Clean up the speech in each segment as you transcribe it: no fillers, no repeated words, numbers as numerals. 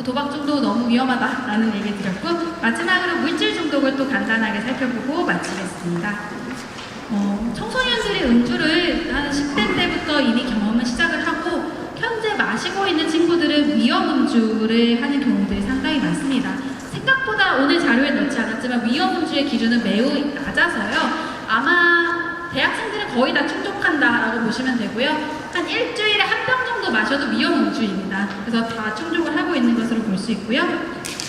도박 중독 너무 위험하다라는 얘기 드렸고, 마지막으로 물질 중독을 또 간단하게 살펴보고 마치겠습니다. 청소년들이 음주를 한 10대 때부터 이미 경험을 시작을 하고 현재 마시고 있는 친구들은 위험 음주를 하는 경우들이 상당히 많습니다. 생각보다 오늘 자료에 넣지 않았지만 위험 음주의 기준은 매우 낮아서요. 아마 대학생들은 거의 다 충족한다라고 보시면 되고요. 한 일주일에 한 병 정도 마셔도 위험 음주입니다. 그래서 다 충족을 하고 있는 것으로 볼 수 있고요.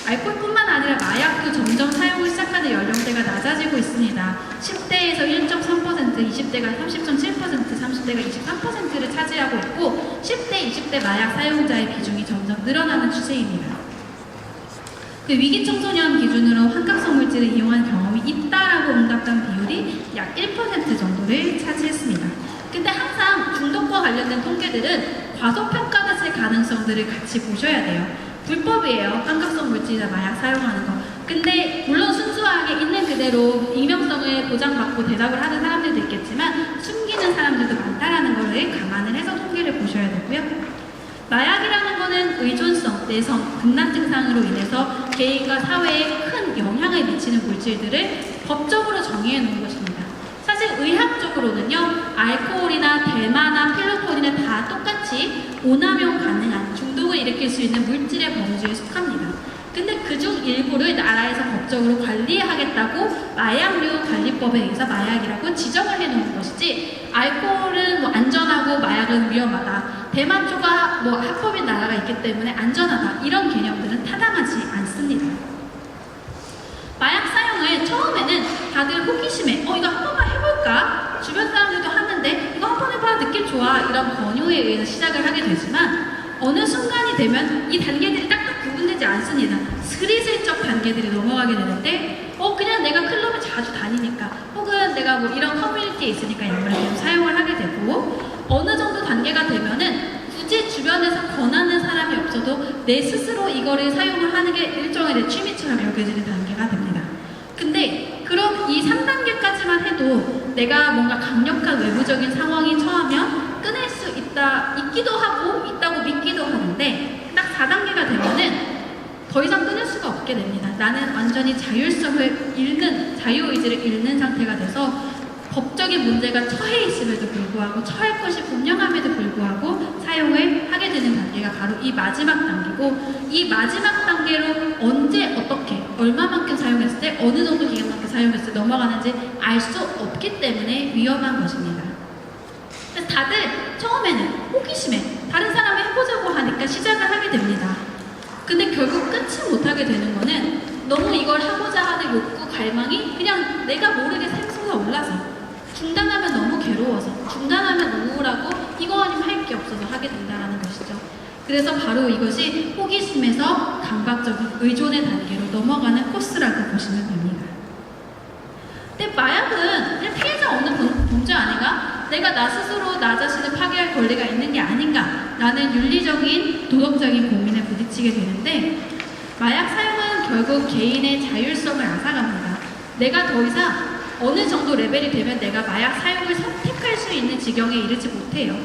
알코올뿐만 아니라 마약도 점점 사용을 시작하는 연령대가 낮아지고 있습니다. 10대에서 1.3%, 20대가 30.7%, 30대가 23%를 차지하고 있고 10대, 20대 마약 사용자의 비중이 점점 늘어나는 추세입니다. 그 위기 청소년 기준으로 환각성 물질을 이용한 경험이 있다라고 응답한 비율이 약 1% 정도를 차지했습니다. 근데 항상 중독과 관련된 통계들은 과소평가됐을 가능성들을 같이 보셔야 돼요. 불법이에요. 환각성 물질이나 마약 사용하는 거. 근데 물론 순수하게 있는 그대로 익명성을 보장받고 대답을 하는 사람들도 있겠지만 숨기는 사람들도 많다라는 것을 감안을 해서 통계를 보셔야 되고요. 마약이라는 거는 의존성, 내성, 금난 증상으로 인해서 개인과 사회에 큰 영향을 미치는 물질들을 법적으로 정의해 놓은 것입니다. 사실 의학적으로는요, 알코올이나 대마나 필로폰이나 다 똑같이 오남용 가능한 중독을 일으킬 수 있는 물질의 범주에 속합니다. 근데 그중 일부를 나라에서 법적으로 관리하겠다고 마약류 관리법에 의해서 마약이라고 지정을 해놓은 것이지, 알코올은 뭐 안전하고 마약은 위험하다, 대마초가 뭐 합법인 나라가 있기 때문에 안전하다, 이런 개념들은 타당하지 않습니다. 마약 사용을 처음에는 다들 호기심에 이거 한 번만 해볼까? 주변 사람들도 하는데 이거 한 번 해봐, 느낌 좋아, 이런 권유에 의해서 시작을 하게 되지만 어느 순간이 되면 이 단계들이 딱딱 구분되지 않습니다. 스리슬쩍 단계들이 넘어가게 되는데 그냥 내가 클럽에 자주 다니니까, 혹은 내가 뭐 이런 커뮤니티에 있으니까 약물을 계속 사용을 하게 되고, 어느 정도 단계가 되면은 굳이 주변에서 권하는 사람이 없어도 내 스스로 이거를 사용을 하는 게 일종의 내 취미처럼 여겨지는 단계가 됩니다. 근데 그럼 이 3단계까지만 해도 내가 뭔가 강력한 외부적인 상황이 처하면 끊을 수 있기도 하고 있다고 믿기도 하는데, 딱 4단계가 되면은 더 이상 끊을 수가 없게 됩니다. 나는 완전히 자율성을 잃는, 자유의지를 잃는 상태가 돼서 법적인 문제가 처해 있음에도 불구하고, 처할 것이 분명함에도 불구하고 사용을 하게 되는 단계가 바로 이 마지막 단계고, 이 마지막 단계로 언제, 어떻게, 얼마만큼 사용했을 때, 어느 정도 기간만큼 사용했을 때 넘어가는지 알 수 없기 때문에 위험한 것입니다. 그래서 다들 처음에는 호기심에 다른 사람이 해보자고 하니까 시작을 하게 됩니다. 근데 결국 끊지 못하게 되는 거는 너무 이걸 하고자 하는 욕구, 갈망이 그냥 내가 모르게 샘솟아 올라서, 중단하면 너무 괴로워서, 중단하면 우울하고 이거 아니면 할 게 없어서 하게 된다는 것이죠. 그래서 바로 이것이 호기심에서 강박적인 의존의 단계로 넘어가는 코스라고 보시면 됩니다. 근데 마약은 그냥 피해자 없는 범죄 아닌가? 내가 나 스스로 나 자신을 파괴할 권리가 있는 게 아닌가? 라는 윤리적인, 도덕적인 고민에 부딪히게 되는데, 마약 사용은 결국 개인의 자율성을 앗아갑니다. 내가 더 이상 어느 정도 레벨이 되면 내가 마약 사용을 선택할 수 있는 지경에 이르지 못해요.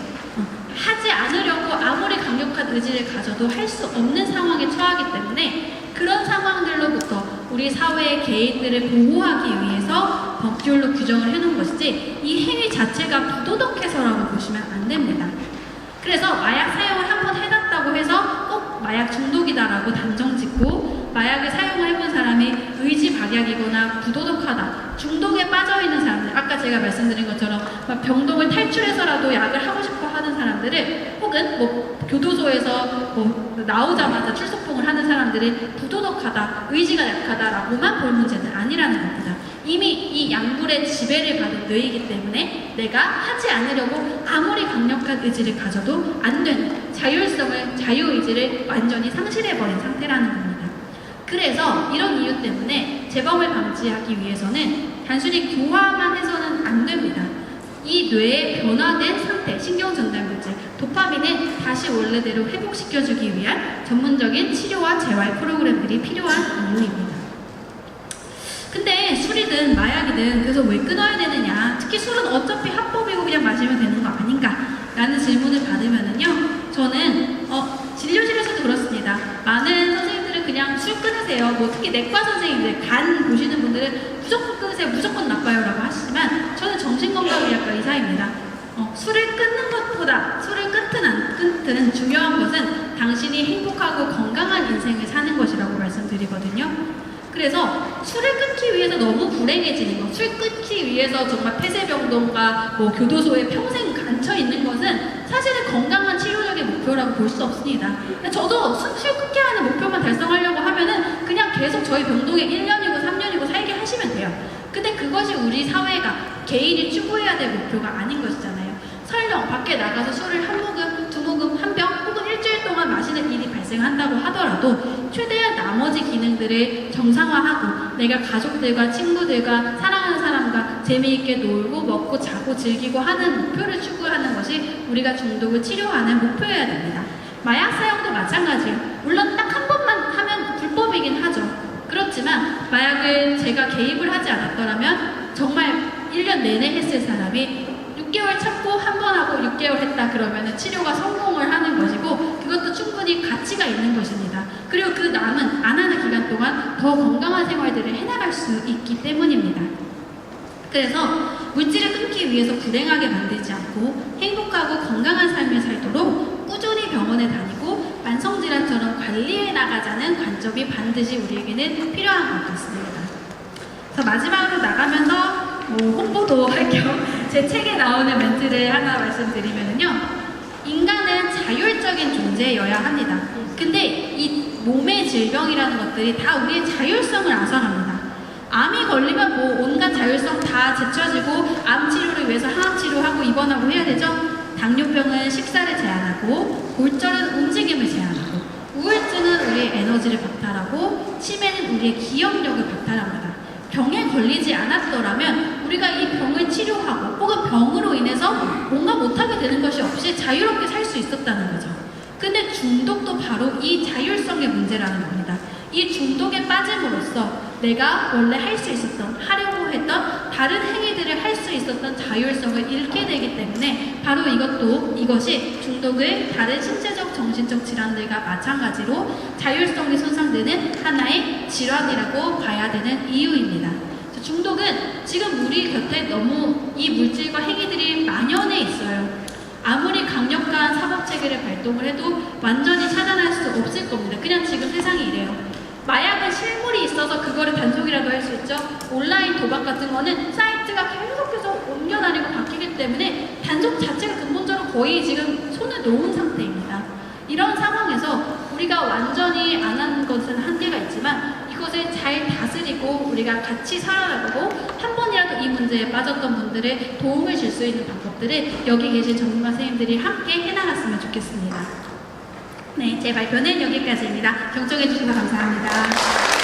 하지 않으려고 아무리 강력한 의지를 가져도 할 수 없는 상황에 처하기 때문에, 그런 상황들로부터 우리 사회의 개인들을 보호하기 위해서 법률로 규정을 해놓은 것이지, 이 행위 자체가 부도덕해서라고 보시면 안 됩니다. 그래서 마약 사용을 한번 해놨다고 해서 꼭 마약 중독이다라고 단정짓고, 마약을 사용을 해본 사람이 의지박약이거나 부도덕하다, 중독에 빠져있는 사람들, 아까 제가 말씀드린 것처럼 막 병동을 탈출해서라도 약을 하고 싶어 하는 사람들을, 혹은 뭐 교도소에서 뭐 나오자마자 출소풍을 하는 사람들이 부도덕하다, 의지가 약하다라고만 볼 문제는 아니라는 겁니다. 이미 이 약물의 지배를 받은 뇌이기 때문에 내가 하지 않으려고 아무리 강력한 의지를 가져도 안 되는, 자율성을, 자유의지를 완전히 상실해버린 상태라는 겁니다. 그래서 이런 이유 때문에 재범을 방지하기 위해서는 단순히 교화만 해서는 안 됩니다. 이 뇌의 변화된 상태, 신경전달물질, 도파민을 다시 원래대로 회복시켜주기 위한 전문적인 치료와 재활 프로그램들이 필요한 이유입니다. 근데 술이든 마약이든 그래서 왜 끊어야 되느냐, 특히 술은 어차피 합법이고 그냥 마시면 되는 거 아닌가 라는 질문을 받으면은요, 저는 진료실에서도 그렇습니다. 많은 그냥 술 끊으세요. 뭐 특히 내과 선생님들, 간 보시는 분들은 무조건 끊으세요. 무조건 나빠요라고 하시지만 저는 정신건강의학과 의사입니다. 술을 끊는 것보다 술을 끊든 안 끊든 중요한 것은 당신이 행복하고 건강한 인생을 사는 것이라고 말씀드리거든요. 그래서 술을 끊기 위해서 너무 불행해지는 것, 술 끊기 위해서 정말 폐쇄병동과 뭐 교도소에 평생 갇혀 있는 것은 사실은 건강한 치료적인 목표라고 볼 수 없습니다. 저도 술 끊게 하는 목표만 달성하려고 하면은 그냥 계속 저희 병동에 1년이고 3년이고 살게 하시면 돼요. 근데 그것이 우리 사회가 개인이 추구해야 될 목표가 아닌 것이잖아요. 설령 밖에 나가서 술을 한 모금, 두 모금, 한 병 혹은 일주일 동안 마시는 일이 발생한다고 하더라도 최대한 나머지 기능들을 정상화하고 내가 가족들과 친구들과 사랑하는 사람과 재미있게 놀고 먹고 자고 즐기고 하는 목표를 추구하는 것이 우리가 중독을 치료하는 목표여야 됩니다. 마약 사용도 마찬가지예요. 물론 딱 한 번만 하면 불법이긴 하죠. 그렇지만 마약을 제가 개입을 하지 않았더라면 정말 1년 내내 했을 사람이 6개월 참고 한 번 하고 6개월 했다 그러면 치료가 성공을 하는 것이고 그것도 충분히 가치가 있는 것입니다. 그리고 그 남은 안 하는 기간 동안 더 건강한 생활들을 해나갈 수 있기 때문입니다. 그래서 물질을 끊기 위해서 불행하게 만들지 않고 행복하고 건강한 삶을 살도록 꾸준히 병원에 다니고 만성질환처럼 관리해 나가자는 관점이 반드시 우리에게는 필요한 것 같습니다. 그래서 마지막으로 나가면서 홍보도 할 겸 제 책에 나오는 멘트를 하나 말씀드리면요. 인간은 자율적인 존재여야 합니다. 근데 이 몸의 질병이라는 것들이 다 우리의 자율성을 훼손합니다. 암이 걸리면 뭐 온갖 자율성 다 제쳐지고 암 치료를 위해서 항암 치료하고 입원하고 해야 되죠. 당뇨병은 식사를 제한하고 골절은 움직임을 제한하고 우울증은 우리의 에너지를 박탈하고 치매는 우리의 기억력을 박탈합니다. 병에 걸리지 않았더라면 우리가 이 병을 치료하고 혹은 병으로 인해서 뭔가 못하게 되는 것이 없이 자유롭게 살 수 있었다는 거죠. 근데 중독도 바로 이 자율성의 문제라는 겁니다. 이 중독에 빠짐으로써 내가 원래 할 수 있었던, 하려고 했던 다른 행위들을 할 수 있었던 자율성을 잃게 되기 때문에 바로 이것이 중독을 다른 신체적, 정신적 질환들과 마찬가지로 자율성이 손상되는 하나의 질환이라고 봐야 되는 이유입니다. 중독은 지금 우리 곁에 너무 이 물질과 행위들이 만연해 있어요. 아무리 강력한 사법체계를 발동을 해도 완전히 차단할 수 없을 겁니다. 그냥 지금 세상이 이래요. 마약은 실물이 있어서 그거를 단속이라도 할 수 있죠. 온라인 도박 같은 거는 사이트가 계속해서 옮겨다니고 바뀌기 때문에 단속 자체가 근본적으로 거의 지금 손을 놓은 상태입니다. 이런 상황에서 우리가 완전히 안 하는 것은 한계가 있지만 이것을 잘 다스리고 우리가 같이 살아나가고 한 번이라도 이 문제에 빠졌던 분들의 도움을 줄 수 있는 방법들을 여기 계신 전문가 선생님들이 함께 해나갔으면 좋겠습니다. 네, 제 발표는 여기까지입니다. 경청해 주셔서 감사합니다.